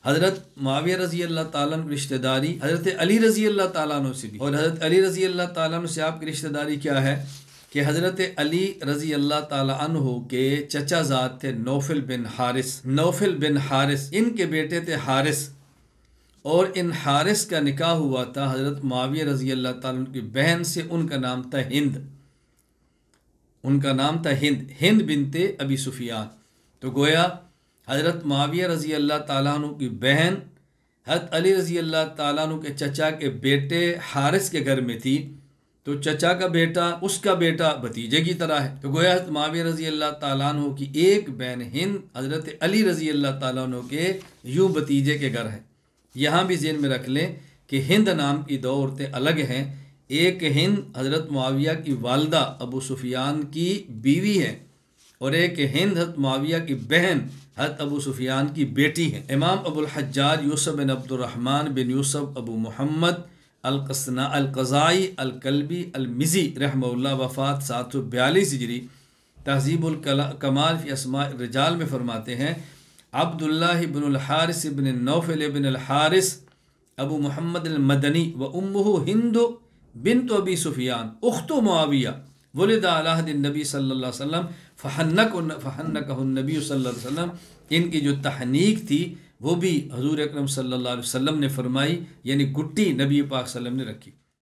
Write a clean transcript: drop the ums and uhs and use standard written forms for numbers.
حضرت معاویہ رضی اللہ تعالیٰ عنہ رشتہ داری حضرت علی رضی اللہ تعالیٰ عنہ سے بھی، اور حضرت علی رضی اللہ تعالیٰ عنہ سے آپ کی رشتہ داری کیا ہے کہ حضرت علی رضی اللہ تعالیٰ عنہ کے چچا زاد تھے نوفل بن حارث، ان کے بیٹے تھے حارث، اور ان حارث کا نکاح ہوا تھا حضرت معاویہ رضی اللہ تعالیٰ عنہ کی بہن سے، ان کا نام تھا ہند بنت ابی سفیان۔ تو گویا حضرت معاویہ رضی اللہ تعالیٰ عنہ کی بہن حضرت علی رضی اللہ تعالیٰ عنہ کے چچا کے بیٹے حارث کے گھر میں تھی، تو چچا کا بیٹا اس کا بیٹا بھتیجے کی طرح ہے۔ تو گویا حضرت معاویہ رضی اللہ تعالیٰ عنہ کی ایک بہن ہند حضرت علی رضی اللہ تعالیٰ عنہ کے یوں بھتیجے کے گھر ہے۔ یہاں بھی ذہن میں رکھ لیں کہ ہند نام کی دو عورتیں الگ ہیں، ایک ہند حضرت معاویہ کی والدہ ابو سفیان کی بیوی ہے، اور ایک ہند حضرت معاویہ کی بہن حضرت ابو سفیان کی بیٹی ہے۔ امام ابو الحجاج یوسف بن عبد الرحمن بن یوسف ابو محمد القضائی الکلبی المزی رحمہ اللہ، وفات 742 ہجری، تہذیب الکمال فی اسماء الرجال میں فرماتے ہیں عبداللہ بن الحارث بن نوفل بن الحارث ابو محمد المدنی و امہ ہند بنت ابی سفیان اخت معاویہ ولد علی عہد النبی صلی اللہ علیہ وسلم فحنکہ النبی صلی اللہ علیہ وسلم۔ ان کی جو تحنیک تھی وہ بھی حضور اکرم صلی اللہ علیہ وسلم نے فرمائی، یعنی گٹی نبی پاک صلی اللہ علیہ وسلم نے رکھی۔